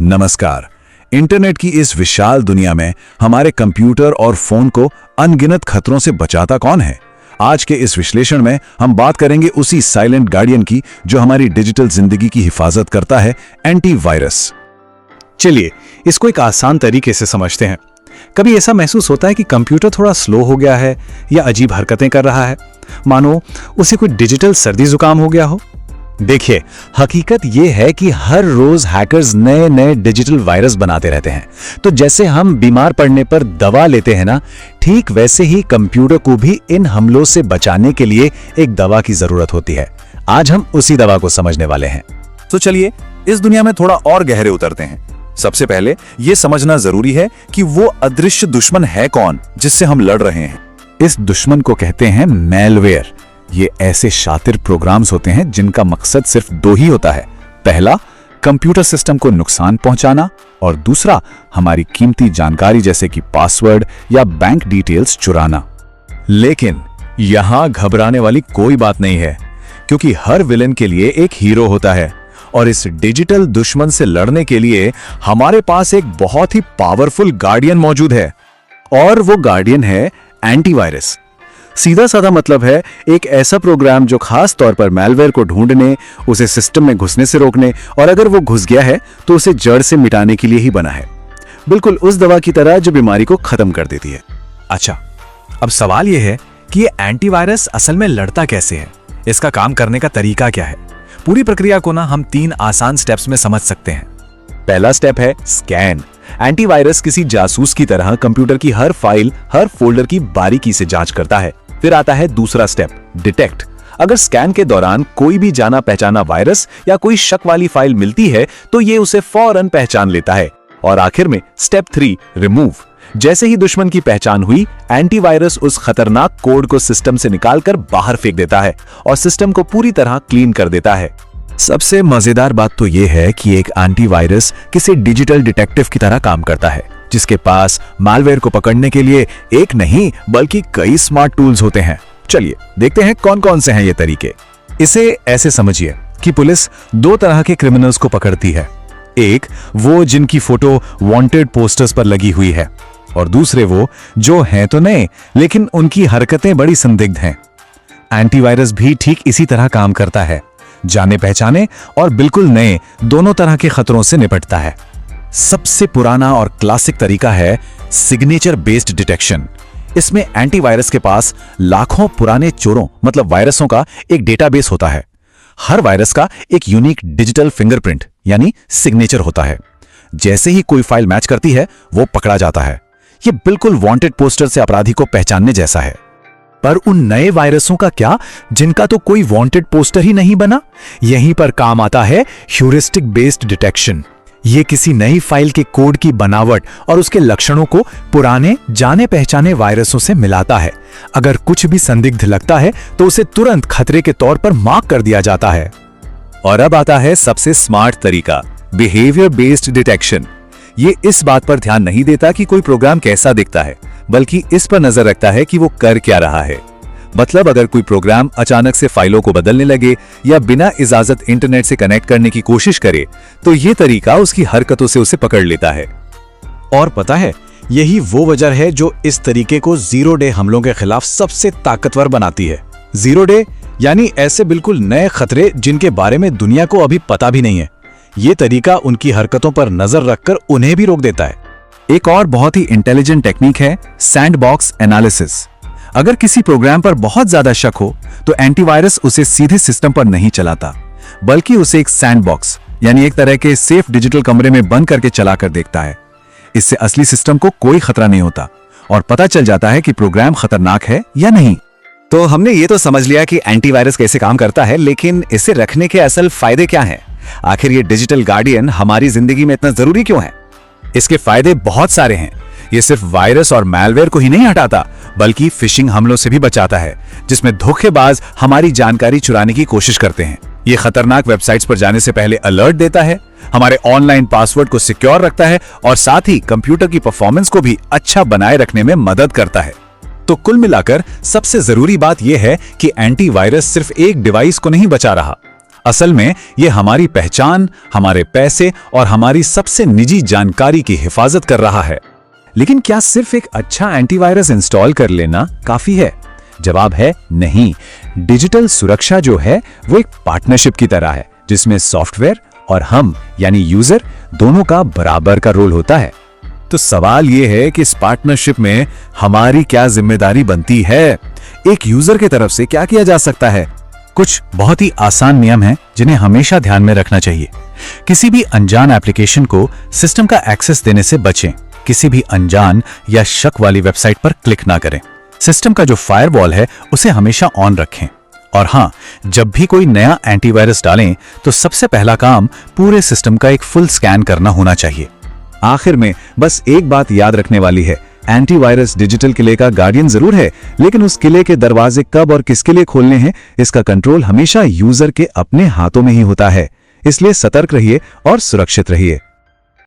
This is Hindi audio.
नमस्कार। इंटरनेट की इस विशाल दुनिया में हमारे कंप्यूटर और फोन को अनगिनत खतरों से बचाता कौन है? आज के इस विश्लेषण में हम बात करेंगे उसी साइलेंट गार्डियन की जो हमारी डिजिटल जिंदगी की हिफाजत करता है, एंटीवायरस। चलिए इसको एक आसान तरीके से समझते हैं। कभी ऐसा महसूस होता है कि कंप्यूटर थोड़ा स्लो हो गया है या अजीब हरकतें कर रहा है, मानो उसे कोई डिजिटल सर्दी जुकाम हो गया हो। देखिए, हकीकत यह है कि हर रोज हैकर्स नए नए डिजिटल वायरस बनाते रहते हैं। तो जैसे हम बीमार पड़ने पर दवा लेते हैं ना, ठीक वैसे ही कंप्यूटर को भी इन हमलों से बचाने के लिए एक दवा की जरूरत होती है। आज हम उसी दवा को समझने वाले हैं। तो चलिए इस दुनिया में थोड़ा और गहरे उतरते हैं। सबसे पहले यह समझना जरूरी है कि वो अदृश्य दुश्मन है कौन जिससे हम लड़ रहे हैं। इस दुश्मन को कहते हैं मैलवेयर। ये ऐसे शातिर प्रोग्राम्स होते हैं जिनका मकसद सिर्फ दो ही होता है। पहला, कंप्यूटर सिस्टम को नुकसान पहुंचाना, और दूसरा, हमारी कीमती जानकारी जैसे कि पासवर्ड या बैंक डिटेल्स चुराना। लेकिन यहां घबराने वाली कोई बात नहीं है, क्योंकि हर विलेन के लिए एक हीरो होता है। और इस डिजिटल दुश्मन से लड़ने के लिए हमारे पास एक बहुत ही पावरफुल गार्डियन मौजूद है, और वो गार्डियन है एंटीवायरस। सीधा साधा मतलब है एक ऐसा प्रोग्राम जो खास तौर पर मैलवेयर को ढूंढने, उसे सिस्टम में घुसने से रोकने, और अगर वो घुस गया है तो उसे जड़ से मिटाने के लिए ही बना है। बिल्कुल उस दवा की तरह जो बीमारी को खत्म कर देती है। अच्छा, अब सवाल यह है कि ये एंटीवायरस असल में लड़ता कैसे है, इसका काम करने का तरीका क्या है। पूरी प्रक्रिया को ना हम 3 आसान स्टेप्स में समझ सकते हैं। पहला स्टेप है स्कैन। एंटीवायरस किसी जासूस की तरह कंप्यूटर की हर फाइल, हर फोल्डर की बारीकी से जांच करता है। फिर आता है दूसरा स्टेप, डिटेक्ट। अगर स्कैन के दौरान कोई भी जाना पहचाना वायरस या कोई शक वाली फाइल मिलती है तो ये उसे फौरन पहचान लेता है। और आखिर में स्टेप 3, रिमूव। जैसे ही दुश्मन की पहचान हुई, एंटीवायरस उस खतरनाक कोड को सिस्टम से निकालकर बाहर फेंक देता है और सिस्टम को पूरी तरह क्लीन कर देता है। सबसे मजेदार बात तो यह है कि एक एंटीवायरस किसी डिजिटल डिटेक्टिव की तरह काम करता है, जिसके पास मैलवेयर को पकड़ने के लिए एक नहीं बल्कि कई स्मार्ट टूल्स होते हैं। चलिए देखते हैं कौन कौन से हैं ये तरीके। इसे ऐसे समझिए कि पुलिस 2 तरह के क्रिमिनल्स को पकड़ती है। एक वो जिनकी फोटो वांटेड पोस्टर्स पर लगी हुई है, और दूसरे वो जो हैं तो नए लेकिन उनकी हरकतें बड़ी संदिग्ध हैं। एंटीवायरस भी ठीक इसी तरह काम करता है, जाने पहचाने और बिल्कुल नए दोनों तरह के खतरों से निपटता है। सबसे पुराना और क्लासिक तरीका है सिग्नेचर बेस्ड डिटेक्शन। इसमें एंटीवायरस के पास लाखों पुराने चोरों मतलब वायरसों का एक डेटाबेस होता है। हर वायरस का एक यूनिक डिजिटल फिंगरप्रिंट यानी सिग्नेचर होता है। जैसे ही कोई फाइल मैच करती है वो पकड़ा जाता है। ये बिल्कुल वांटेड पोस्टर से अपराधी को पहचानने जैसा है। पर उन नए वायरसों का क्या जिनका तो कोई वांटेड पोस्टर ही नहीं बना? यहीं पर काम आता है ह्यूरिस्टिक बेस्ड डिटेक्शन। ये किसी नई फाइल के कोड की बनावट और उसके लक्षणों को पुराने जाने पहचाने वायरसों से मिलाता है। अगर कुछ भी संदिग्ध लगता है तो उसे तुरंत खतरे के तौर पर मार्क कर दिया जाता है। और अब आता है सबसे स्मार्ट तरीका, बिहेवियर बेस्ड डिटेक्शन। ये इस बात पर ध्यान नहीं देता कि कोई प्रोग्राम कैसा दिखता है, बल्कि इस पर नजर रखता है कि वो कर क्या रहा है। मतलब अगर कोई प्रोग्राम अचानक से फाइलों को बदलने लगे या बिना इजाजत इंटरनेट से कनेक्ट करने की कोशिश करे तो ये तरीका उसकी हरकतों से उसे पकड़ लेता है। और पता है, यही वो वजह है जो इस तरीके को जीरो डे हमलों के खिलाफ सबसे ताकतवर बनाती है। जीरो डे यानी ऐसे बिल्कुल नए खतरे जिनके बारे में दुनिया को अभी पता भी नहीं है। ये तरीका उनकी हरकतों पर नजर रखकर उन्हें भी रोक देता है। एक और बहुत ही इंटेलिजेंट टेक्निक है सैंडबॉक्स एनालिसिस। अगर किसी प्रोग्राम पर बहुत ज्यादा शक हो तो एंटीवायरस उसे सीधे सिस्टम पर नहीं चलाता, बल्कि उसे एक सैंडबॉक्स यानी एक तरह के सेफ डिजिटल कमरे में बंद करके चलाकर देखता है। इससे असली सिस्टम को कोई खतरा नहीं होता और पता चल जाता है कि प्रोग्राम खतरनाक है या नहीं। तो हमने ये तो समझ लिया कि एंटीवायरस कैसे काम करता है, लेकिन इसे रखने के असल फायदे क्या हैं? आखिर ये डिजिटल गार्डियन हमारी जिंदगी में इतना जरूरी क्यों है? इसके फायदे बहुत सारे हैं। ये सिर्फ वायरस और मैलवेयर को ही नहीं हटाता, बल्कि फिशिंग हमलों से भी बचाता है, जिसमें धोखेबाज हमारी जानकारी चुराने की कोशिश करते हैं। ये खतरनाक वेबसाइट्स पर जाने से पहले अलर्ट देता है, हमारे ऑनलाइन पासवर्ड को सिक्योर रखता है और साथ ही कंप्यूटर की परफॉर्मेंस को भी अच्छा बनाए रखने में मदद करता है। तो कुल मिलाकर सबसे जरूरी बात यह है कि एंटीवायरस सिर्फ एक डिवाइस को नहीं बचा रहा, असल में ये हमारी पहचान, हमारे पैसे और हमारी सबसे निजी जानकारी की हिफाजत कर रहा है। लेकिन क्या सिर्फ एक अच्छा एंटीवायरस इंस्टॉल कर लेना काफी है? जवाब है नहीं। डिजिटल सुरक्षा जो है वो एक पार्टनरशिप की तरह है, जिसमें सॉफ्टवेयर और हम यानी यूजर दोनों का बराबर का रोल होता है। तो सवाल यह है कि इस पार्टनरशिप में हमारी क्या जिम्मेदारी बनती है? एक यूजर की तरफ से क्या किया जा सकता है? कुछ बहुत ही आसान नियम हैं जिन्हें हमेशा ध्यान में रखना चाहिए। किसी भी अनजान एप्लीकेशन को सिस्टम का एक्सेस देने से बचें। किसी भी अनजान या शक वाली वेबसाइट पर क्लिक ना करें। सिस्टम का जो फायरवॉल है उसे हमेशा ऑन रखें। और हां, जब भी कोई नया एंटीवायरस डालें तो सबसे पहला काम पूरे सिस्टम का एक फुल स्कैन करना होना चाहिए। आखिर में बस एक बात याद रखने वाली है, एंटीवायरस डिजिटल किले का गार्डियन जरूर है, लेकिन उस किले के दरवाजे कब और किसके लिए खोलने हैं, इसका कंट्रोल हमेशा यूजर के अपने हाथों में ही होता है। इसलिए सतर्क रहिए और सुरक्षित रहिए।